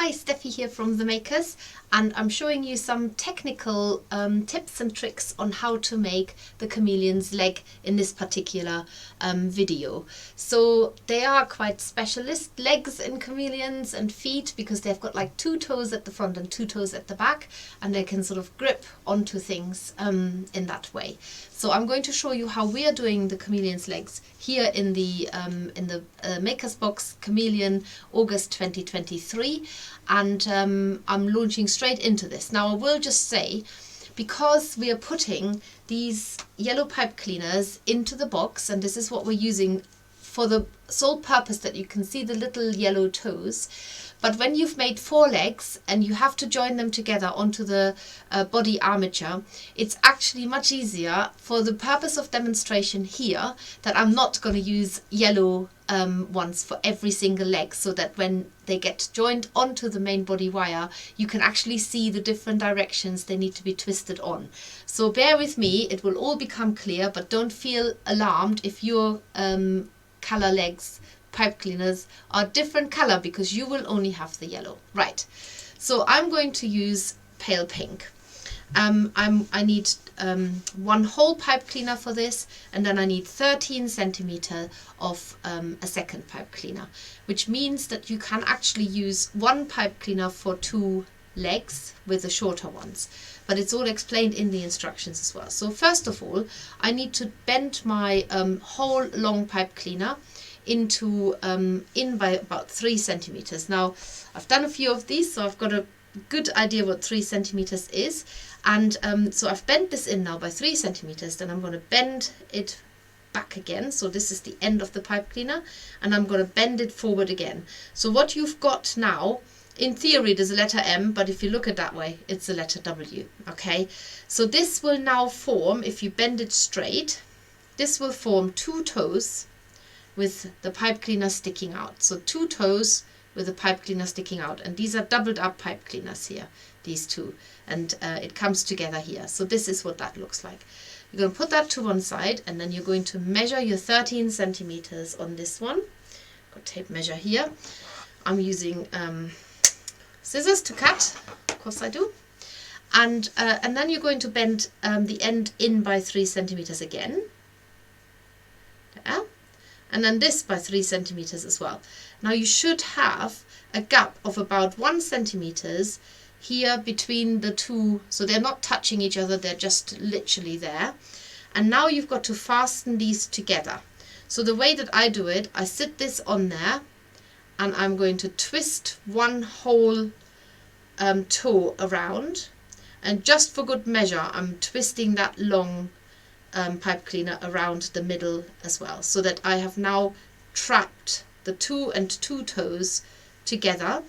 Hi, Steffi here from the Makerss, and I'm showing you some technical tips and tricks on how to make the chameleon's leg in this particular video. So they are quite specialist legs in chameleons and feet because they've got like 2 toes at the front and 2 toes at the back, and they can sort of grip onto things in that way. So I'm going to show you how we are doing the chameleon's legs here in the Makerss Box Chameleon August 2023, and I'm launching straight into this. Now I will just say, because we are putting these yellow pipe cleaners into the box, and this is what we're using for the sole purpose that you can see the little yellow toes. But when you've made 4 legs and you have to join them together onto the body armature, it's actually much easier for the purpose of demonstration here that I'm not going to use yellow ones for every single leg, so that when they get joined onto the main body wire, you can actually see the different directions they need to be twisted on. So bear with me, it will all become clear, but don't feel alarmed if your color legs pipe cleaners are different color, because you will only have the yellow. Right, so I'm going to use pale pink. I need 1 whole pipe cleaner for this, and then I need 13 centimeter of a second pipe cleaner, which means that you can actually use 1 pipe cleaner for 2 legs with the shorter ones, but it's all explained in the instructions as well. So first of all, I need to bend my whole long pipe cleaner into in by about 3 centimeters. Now I've done a few of these, so I've got a good idea what 3 centimeters is, and so I've bent this in now by 3 centimeters. Then I'm going to bend it back again, so this is the end of the pipe cleaner, and I'm going to bend it forward again. So what you've got now, in theory there's a letter M, but if you look at that way, it's a letter W. Okay, so this will now form, if you bend it straight, this will form 2 toes with the pipe cleaner sticking out. So 2 toes with the pipe cleaner sticking out, and these are doubled up pipe cleaners here, these 2, and it comes together here. So this is what that looks like. You're going to put that to one side, and then you're going to measure your 13 centimeters on this one. Got tape measure here. I'm using scissors to cut, of course I do, and then you're going to bend the end in by 3 centimeters again. There. And then this by 3 centimeters as well. Now you should have a gap of about 1 centimeters here between the 2, so they're not touching each other, they're just literally there. And now you've got to fasten these together. So the way that I do it, I sit this on there, and I'm going to twist 1 whole toe around, and just for good measure, I'm twisting that long pipe cleaner around the middle as well, so that I have now trapped the 2 and 2 toes together.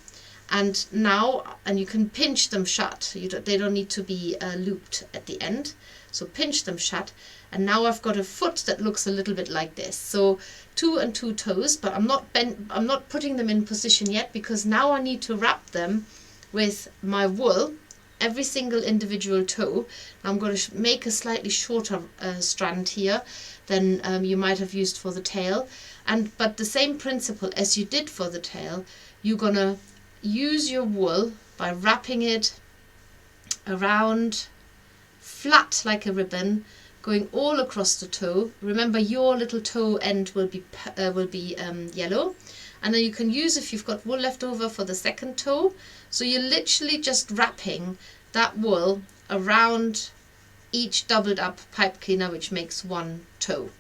And now, and you can pinch them shut, they don't need to be looped at the end, so pinch them shut. And now I've got a foot that looks a little bit like this. So 2 and 2 toes, but I'm not putting them in position yet, because now I need to wrap them with my wool, every single individual toe. I'm going to make a slightly shorter strand here than you might have used for the tail, but the same principle as you did for the tail, you're going to use your wool by wrapping it around flat like a ribbon, going all across the toe. Remember, your little toe end will be yellow, and then you can use, if you've got wool left over, for the second toe. So you're literally just wrapping that wool around each doubled up pipe cleaner, which makes 1 toe,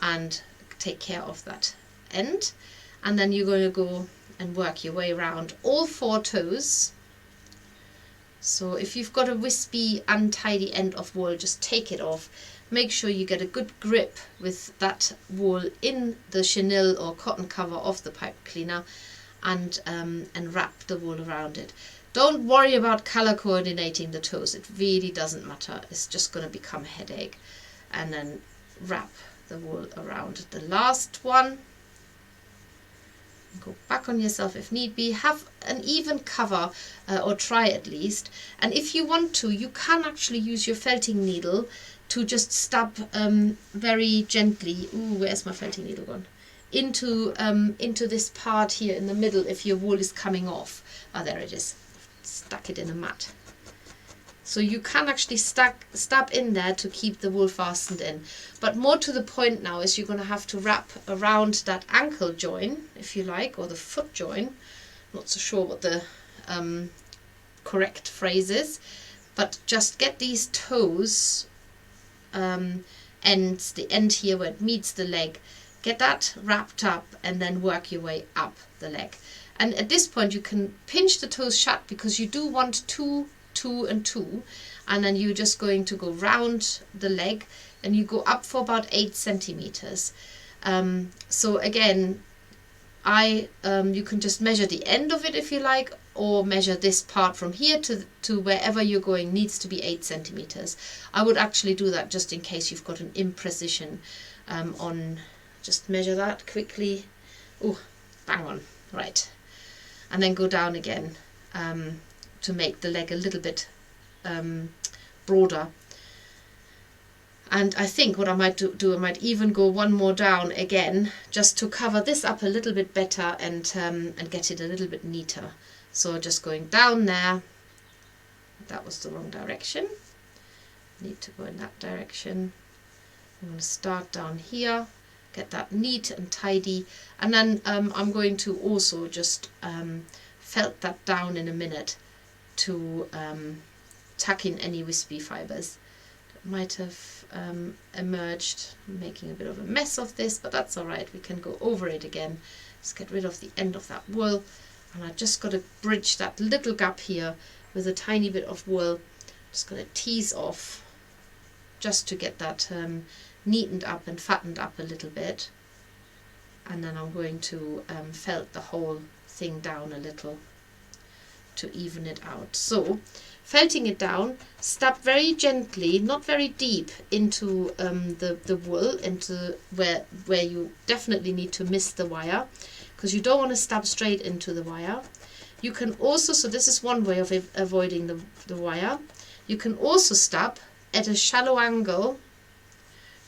and take care of that end. And then you're going to go and work your way around all 4 toes. So if you've got a wispy, untidy end of wool, just take it off. Make sure you get a good grip with that wool in the chenille or cotton cover of the pipe cleaner, and wrap the wool around it. Don't worry about color coordinating the toes, it really doesn't matter, it's just going to become a headache. And then wrap the wool around the last one. Go back on yourself if need be. Have an even cover, or try at least. And if you want to, you can actually use your felting needle to just stab very gently. Ooh, where's my felting needle gone? into this part here in the middle if your wool is coming off. Ah, there it is. Stuck it in a mat. So you can actually stab in there to keep the wool fastened in. But more to the point now is you're going to have to wrap around that ankle join, if you like, or the foot join. Not so sure what the correct phrase is, but just get these toes ends, the end here where it meets the leg, get that wrapped up and then work your way up the leg. And at this point you can pinch the toes shut because you do want 2, 2 and 2, and then you're just going to go round the leg and you go up for about 8 centimeters. So again, you can just measure the end of it if you like, or measure this part from here to wherever you're going needs to be 8 centimeters. I would actually do that just in case you've got an imprecision on. Just measure that quickly. Oh, bang on, right. And then go down again to make the leg a little bit broader. And I think what I might do, I might even go one more down again, just to cover this up a little bit better and get it a little bit neater. So just going down there. That was the wrong direction. Need to go in that direction. I'm going to start down here, get that neat and tidy, and then I'm going to also just felt that down in a minute to tuck in any wispy fibers that might have emerged. I'm making a bit of a mess of this, but that's alright, we can go over it again. Just get rid of the end of that wool, and I just got to bridge that little gap here with a tiny bit of wool. Just going to tease off just to get that neatened up and fattened up a little bit, and then I'm going to felt the whole thing down a little to even it out. So felting it down, stab very gently, not very deep, into the wool, into where you definitely need to miss the wire, because you don't want to stab straight into the wire. You can also, so this is one way of avoiding the wire, you can also stab at a shallow angle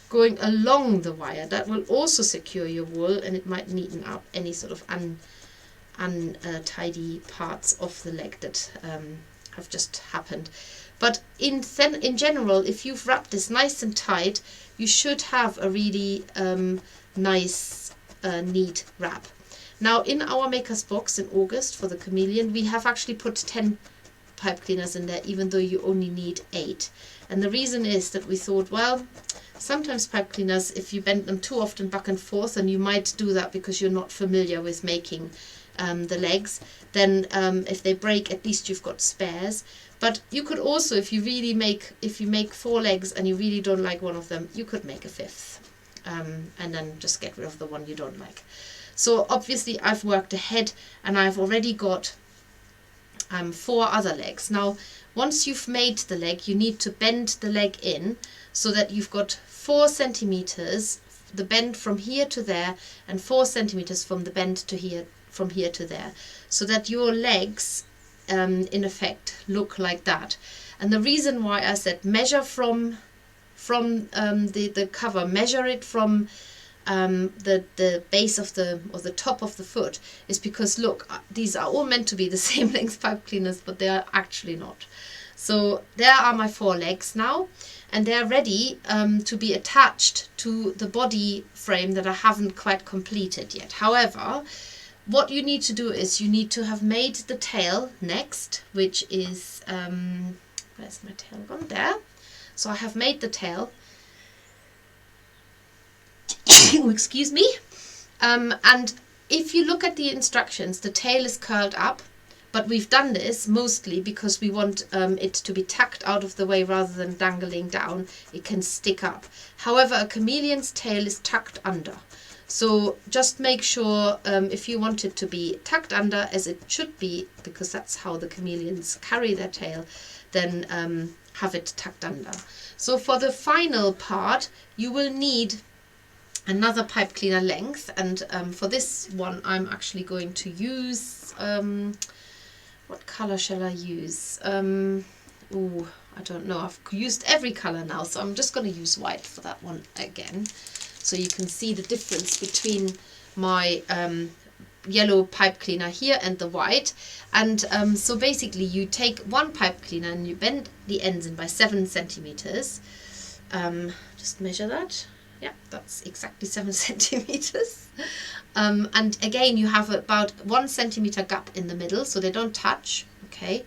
going along the wire. That will also secure your wool, and it might neaten up any sort of untidy parts of the leg that have just happened. But in general, if you've wrapped this nice and tight, you should have a really nice neat wrap. Now in our Makerss box in August for the Chameleon, we have actually put 10 pipe cleaners in there, even though you only need 8. And the reason is that we thought, well, sometimes pipe cleaners, if you bend them too often back and forth, and you might do that because you're not familiar with making the legs, then if they break, at least you've got spares. But you could also, if you make 4 legs and you really don't like one of them, you could make a 5th, and then just get rid of the one you don't like. So obviously I've worked ahead, and I've already got 4 other legs. Now once you've made the leg, you need to bend the leg in so that you've got 4 centimeters the bend from here to there, and 4 centimeters from the bend to here, from here to there, so that your legs in effect look like that. And the reason why I said measure from the cover, measure it from the base of the top of the foot, is because look, these are all meant to be the same length pipe cleaners, but they are actually not. So there are my 4 legs now, and they're ready to be attached to the body frame that I haven't quite completed yet. However, what you need to do is you need to have made the tail next, which is where's my tail gone? There. So I have made the tail. Oh, excuse me. And if you look at the instructions, the tail is curled up, but we've done this mostly because we want it to be tucked out of the way rather than dangling down. It can stick up. However, a chameleon's tail is tucked under. So just make sure if you want it to be tucked under, as it should be, because that's how the chameleons carry their tail, then have it tucked under. So for the final part, you will need another pipe cleaner length, and for this one I'm actually going to use, what color shall I use? Oh, I don't know, I've used every color now, so I'm just going to use white for that one again, so you can see the difference between my yellow pipe cleaner here and the white. And so basically you take one pipe cleaner and you bend the ends in by 7 centimeters. Just measure that. Yeah, that's exactly 7 centimeters. And again, you have about 1 centimeter gap in the middle, so they don't touch. Okay.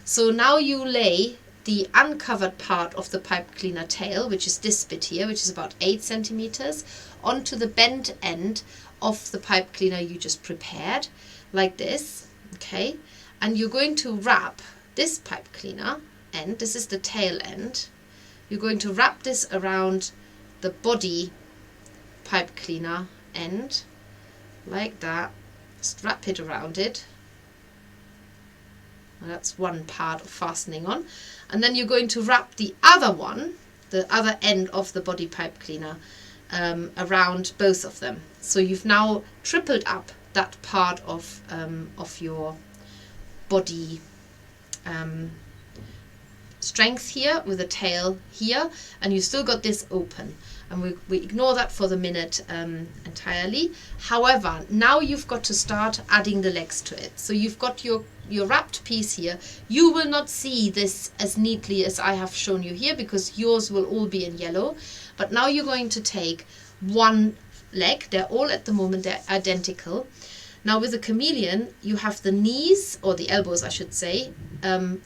So now you lay the uncovered part of the pipe cleaner tail, which is this bit here, which is about 8 centimeters, onto the bent end of the pipe cleaner you just prepared, like this. Okay. And you're going to wrap this pipe cleaner end, this is the tail end, you're going to wrap this around the body pipe cleaner end, like that. Just wrap it around it. Well, that's one part of fastening on. And then you're going to wrap the other one, the other end of the body pipe cleaner, around both of them. So you've now tripled up that part of your body strength here with a tail here, and you still got this open, and we ignore that for the minute entirely. However, now you've got to start adding the legs to it. So you've got your wrapped piece here. You will not see this as neatly as I have shown you here because yours will all be in yellow, but now you're going to take one leg. They're all at the moment, they're identical. Now with the Chameleon, you have the knees, or the elbows I should say,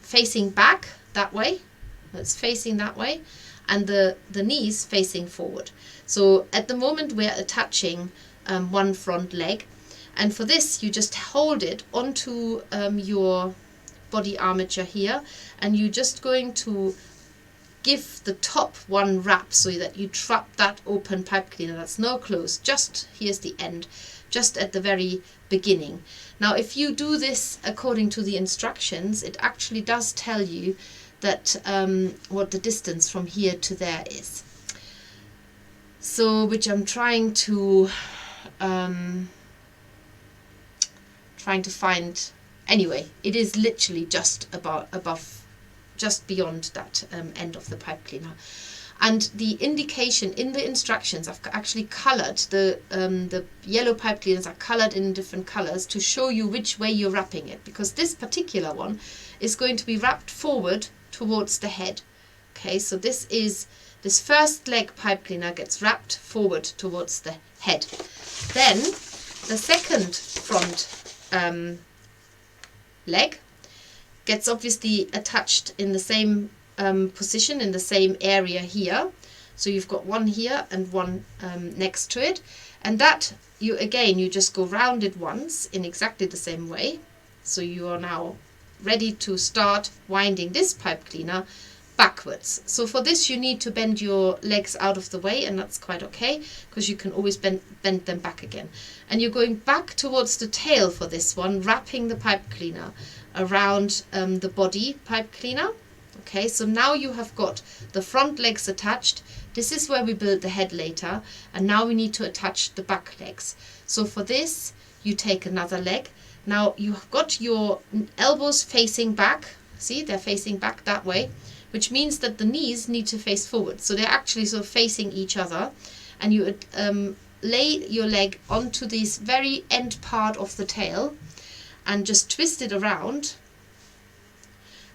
facing back that way. It's facing that way, and the knees facing forward. So at the moment we're attaching one front leg, and for this you just hold it onto your body armature here, and you're just going to give the top one wrap so that you trap that open pipe cleaner. That's no close, just here's the end, just at the very beginning. Now if you do this according to the instructions, it actually does tell you that what the distance from here to there is. So which I'm trying to find. Anyway, it is literally just just beyond that end of the pipe cleaner. And the indication in the instructions, I've actually coloured the yellow pipe cleaners are coloured in different colours to show you which way you're wrapping it, because this particular one is going to be wrapped forward towards the head. Okay, so this first leg pipe cleaner gets wrapped forward towards the head. Then the second front leg gets obviously attached in the same position, in the same area here. So you've got one here and one next to it, and that you just go round it once in exactly the same way. So you are now ready to start winding this pipe cleaner backwards. So for this you need to bend your legs out of the way, and that's quite okay because you can always bend them back again. And you're going back towards the tail for this one, wrapping the pipe cleaner around the body pipe cleaner. Okay, so now you have got the front legs attached. This is where we build the head later, and now we need to attach the back legs. So for this you take another leg. Now you've got your elbows facing back. See, they're facing back that way, which means that the knees need to face forward. So they're actually sort of facing each other, and you lay your leg onto this very end part of the tail and just twist it around,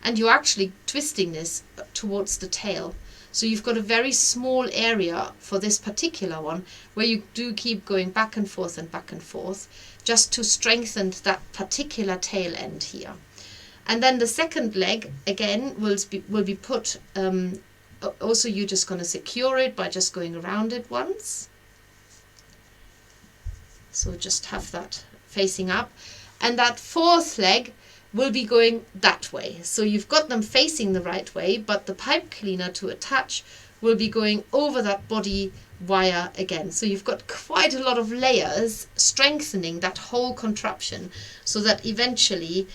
and you're actually twisting this towards the tail. So you've got a very small area for this particular one where you do keep going back and forth just to strengthen that particular tail end here. And then the second leg again will be put, also you're just going to secure it by just going around it once. So just have that facing up, and that fourth leg will be going that way. So you've got them facing the right way, but the pipe cleaner to attach will be going over that body wire again. So you've got quite a lot of layers strengthening that whole contraption, so that eventually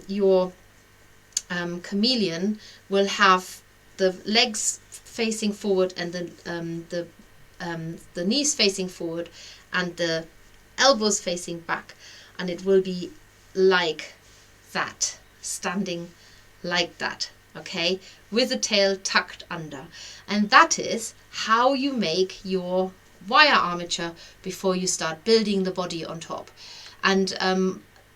your Chameleon will have the legs facing forward and the knees facing forward and the elbows facing back, and it will be like that, standing like that, okay, with the tail tucked under. And that is how you make your wire armature before you start building the body on top. And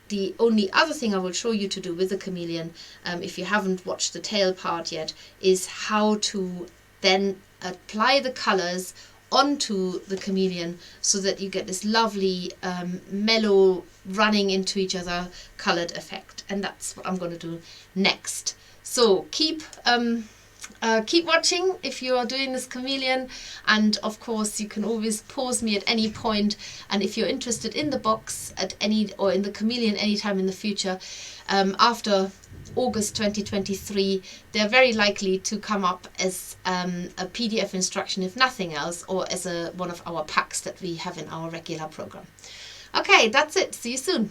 the only other thing I will show you to do with the chameleon, if you haven't watched the tail part yet, is how to then apply the colors onto the chameleon so that you get this lovely mellow running into each other colored effect. And that's what I'm going to do next. So keep watching if you are doing this chameleon, and of course you can always pause me at any point, and if you're interested in the box at any, or in the chameleon anytime in the future, after August 2023, they're very likely to come up as a PDF instruction if nothing else, or as one of our packs that we have in our regular program. Okay, that's it. See you soon.